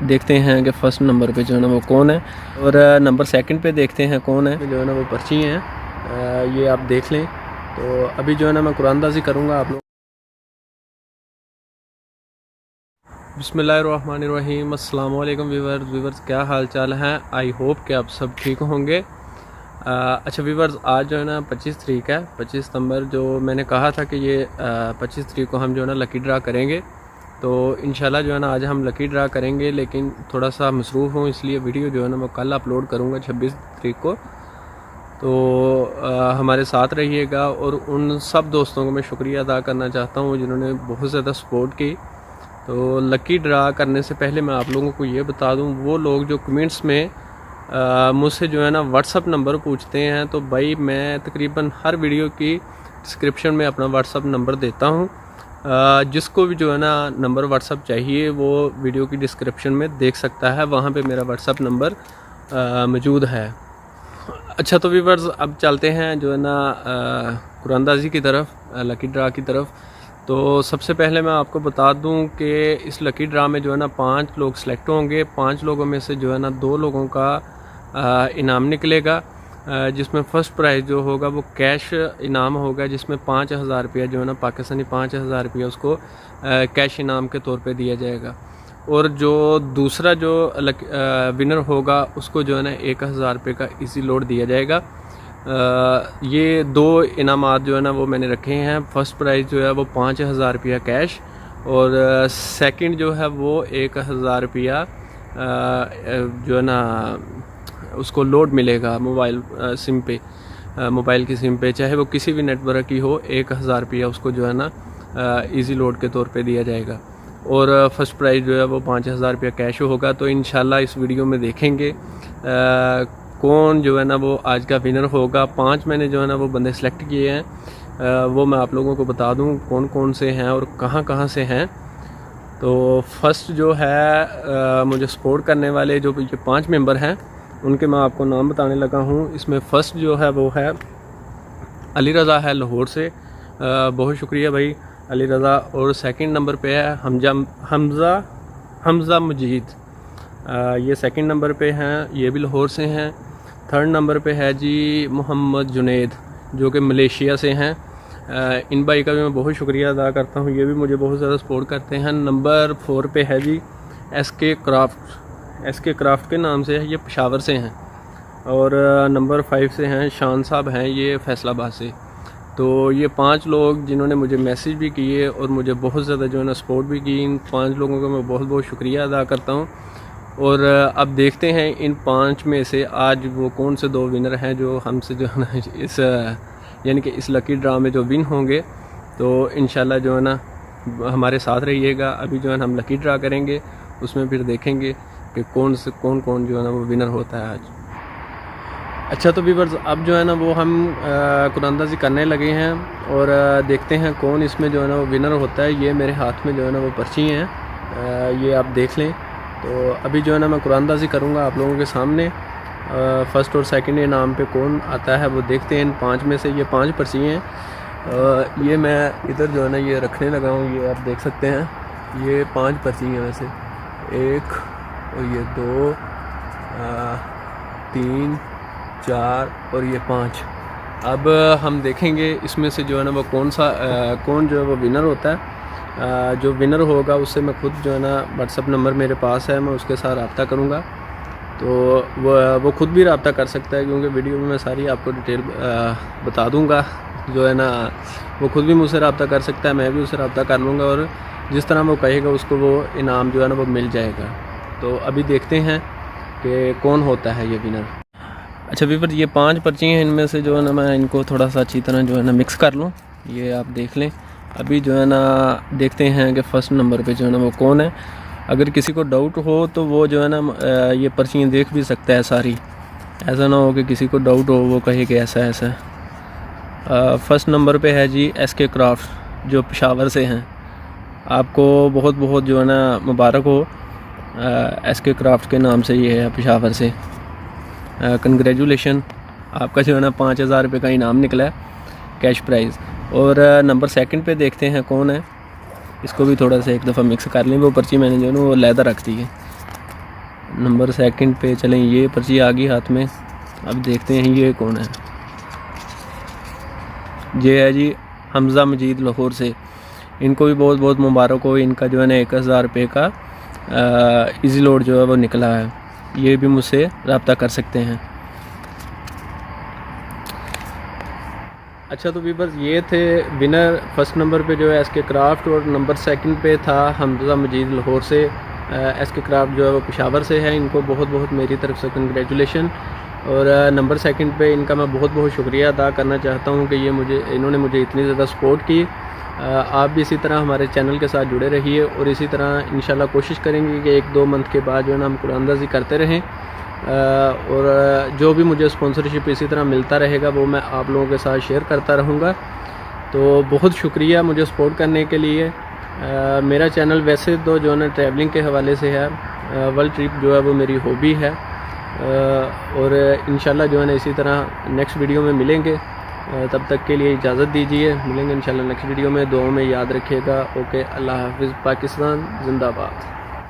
देखते हैं कि फ़र्स्ट नंबर पे जो है ना वो कौन है और नंबर सेकंड पे देखते हैं कौन है। जो है ना वो पर्ची हैं, ये आप देख लें। तो अभी जो है ना मैं कुरानदाजी करूँगा आप लोग। बिस्मिल्लाहिर्रहमानिर्रहीम, अस्सलाम वालेकुम व्यूवर्स, क्या हाल चाल हैं। आई होप कि आप सब ठीक होंगे। अच्छा व्यूवर्स, आज जो है ना 25 तारीख है, 25 सितंबर। जो मैंने कहा था कि ये 25 तारीख को हम जो है ना लकी ड्रा करेंगे। तो इंशाल्लाह जो है ना आज हम लकी ड्रा करेंगे, लेकिन थोड़ा सा मसरूफ़ हूँ, इसलिए वीडियो जो है ना मैं कल अपलोड करूँगा 26 तारीख को। तो हमारे साथ रहिएगा। और उन सब दोस्तों को मैं शुक्रिया अदा करना चाहता हूँ जिन्होंने बहुत ज़्यादा सपोर्ट की। तो लकी ड्रा करने से पहले मैं आप लोगों को ये बता दूं, वो लोग जो कमेंट्स में मुझसे जो है ना व्हाट्सअप नंबर पूछते हैं, तो भाई मैं तकरीबन हर वीडियो की डिस्क्रिप्शन में अपना व्हाट्सअप नंबर देता हूं। जिसको भी जो है ना नंबर व्हाट्सअप चाहिए वो वीडियो की डिस्क्रिप्शन में देख सकता है, वहाँ पे मेरा व्हाट्सअप नंबर मौजूद है। अच्छा तो व्यूअर्स, अब चलते हैं जो है ना कुरानदाजी की तरफ, लकी ड्रा की तरफ। तो सबसे पहले मैं आपको बता दूं कि इस लकी ड्रा में जो है ना 5 लोग सेलेक्ट होंगे। 5 लोगों में से जो है ना 2 लोगों का इनाम निकलेगा, जिसमें फ़र्स्ट प्राइज़ जो होगा वो कैश इनाम होगा, जिसमें 5,000 रुपया जो है ना पाकिस्तानी 5,000 रुपया उसको कैश इनाम के तौर पे दिया जाएगा। और जो दूसरा जो विनर होगा उसको जो है ना 1,000 रुपये का इजी लोड दिया जाएगा। ये 2 इनामात जो है ना वो मैंने रखे हैं। फ़र्स्ट प्राइज़ जो है वो 5,000 रुपया कैश, और सेकंड जो है वो 1,000 रुपया जो है ना उसको लोड मिलेगा मोबाइल सिम पे, मोबाइल की सिम पे, चाहे वो किसी भी नेटवर्क की हो। 1,000 रुपया उसको जो है ना इजी लोड के तौर पे दिया जाएगा। और फर्स्ट प्राइज़ जो है वो 5,000 रुपया कैश होगा। तो इंशाल्लाह इस वीडियो में देखेंगे कौन जो है ना वो आज का विनर होगा। 5 मैंने जो है ना वो बंदे सेलेक्ट किए हैं, वो मैं आप लोगों को बता दूं कौन कौन से हैं और कहां कहां से हैं। तो फर्स्ट जो है मुझे सपोर्ट करने वाले जो ये 5 मेंबर हैं, उनके मैं आपको नाम बताने लगा हूं। इसमें फ़र्स्ट जो है वो है अली रज़ा है लाहौर से, बहुत शुक्रिया भाई अली रज़ा। और सेकंड नंबर पे है हमज़ा मजीद, ये सेकंड नंबर पे हैं, ये भी लाहौर से हैं। थर्ड नंबर पे है जी मोहम्मद जुनेद, जो कि मलेशिया से हैं। इन भाई का भी मैं बहुत शुक्रिया अदा करता हूँ, ये भी मुझे बहुत ज़्यादा सपोर्ट करते हैं। नंबर 4 पे है जी एसके क्राफ्ट के नाम से है, ये पेशावर से हैं। और नंबर 5 से हैं शान साहब हैं, ये फैसलाबाद से। तो ये 5 लोग जिन्होंने मुझे मैसेज भी किए और मुझे बहुत ज़्यादा जो है ना सपोर्ट भी की, इन 5 लोगों का मैं बहुत बहुत शुक्रिया अदा करता हूँ। और अब देखते हैं इन 5 में से आज वो कौन से 2 विनर हैं जो हमसे जो है ना इस यानी कि इस लकी ड्रा में जो विन होंगे। तो इंशाल्लाह जो है ना हमारे साथ रहिएगा। अभी जो है ना हम लकी ड्रा करेंगे, उसमें फिर देखेंगे कि कौन जो है ना वो विनर होता है आज। अच्छा तो व्यूअर्स, अब जो है ना वो हम कुरानदाजी करने लगे हैं और देखते हैं कौन इसमें जो है ना वो विनर होता है। ये मेरे हाथ में जो है ना वो पर्ची हैं, ये आप देख लें। तो अभी जो है ना मैं कुरानदाजी करूँगा आप लोगों के सामने। फ़र्स्ट और सेकंड इनाम पे कौन आता है वो देखते हैं। इन 5 में से ये 5 पर्ची हैं, ये मैं इधर जो है ना ये रखने लगा हूँ, ये आप देख सकते हैं। ये 5 पर्ची हैं वैसे, 1 और ये 2 3 4 और ये 5। अब हम देखेंगे इसमें से जो है ना वो कौन जो है वो विनर होता है। जो विनर होगा उससे मैं खुद जो है ना व्हाट्सअप नंबर मेरे पास है, मैं उसके साथ रब्ता करूँगा। तो वो खुद भी रब्ता कर सकता है, क्योंकि वीडियो में मैं सारी आपको डिटेल बता दूँगा। जो है ना वो खुद भी मुझसे रब्ता कर सकता है, मैं भी उससे रब्ता कर लूँगा, और जिस तरह वो कहेगा उसको वो इनाम जो है ना वो मिल जाएगा। तो अभी देखते हैं कि कौन होता है ये विनर। अच्छा व्यूअर, ये 5 पर्ची हैं, इनमें से जो है ना मैं इनको थोड़ा सा अच्छी तरह जो है ना मिक्स कर लूँ, ये आप देख लें। अभी जो है ना देखते हैं कि फ़र्स्ट नंबर पे जो है ना वो कौन है। अगर किसी को डाउट हो तो वो जो है ना ये पर्चियाँ देख भी सकता है सारी, ऐसा ना हो कि किसी को डाउट हो वो कहे कि ऐसा ऐसा है। फ़र्स्ट नंबर पे है जी एसके क्राफ्ट, जो पेशावर से हैं। आपको बहुत बहुत जो है ना मुबारक हो, एसके क्राफ्ट के नाम से ये है पेशावर से। कंग्रेचुलेशन, आपका जो है ना 5,000 रुपये का इनाम निकला है, कैश प्राइज़। और नंबर सेकंड पे देखते हैं कौन है। इसको भी थोड़ा सा एक दफ़ा मिक्स कर लें। वो पर्ची मैंने जो है ना वो लैदर रख दी है, नंबर सेकंड पे चलें, ये पर्ची आ गई हाथ में। अब देखते हैं ये कौन है। ये है जी हमज़ा मजीद लाहौर से। इनको भी बहुत बहुत मुबारक हो। इनका जो है ना 1000 रुपये का इजी लोड जो है वो निकला है। ये भी मुझसे रब्ता कर सकते हैं। अच्छा, तो व्यूअर्स ये थे विनर। फर्स्ट नंबर पे जो है एसके क्राफ्ट और नंबर सेकंड पे था हमज़ा मजीद लाहौर से। एसके क्राफ्ट जो है वो पेशावर से है। इनको बहुत बहुत मेरी तरफ से कंग्रेचुलेशन। और नंबर सेकंड पे इनका मैं बहुत बहुत शुक्रिया अदा करना चाहता हूँ कि इन्होंने मुझे इतनी ज़्यादा सपोर्ट की। आप भी इसी तरह हमारे चैनल के साथ जुड़े रहिए और इसी तरह इंशाल्लाह कोशिश करेंगे कि 1-2 मंथ के बाद जो है ना हम कुरानंदाज़ी करते रहें। और जो भी मुझे स्पॉन्सरशिप इसी तरह मिलता रहेगा वो मैं आप लोगों के साथ शेयर करता रहूँगा। तो बहुत शुक्रिया मुझे सपोर्ट करने के लिए। मेरा चैनल वैसे तो जो है ना ट्रैवलिंग के हवाले से है। वर्ल्ड ट्रिप जो है वो मेरी हॉबी है। और इंशाल्लाह जो है ना इसी तरह नेक्स्ट वीडियो में मिलेंगे। तब तक के लिए इजाज़त दीजिए। मिलेंगे इंशाल्लाह नेक्स्ट वीडियो में। दुआओं में याद रखिएगा। ओके, अल्लाह हाफिज़। पाकिस्तान जिंदाबाद।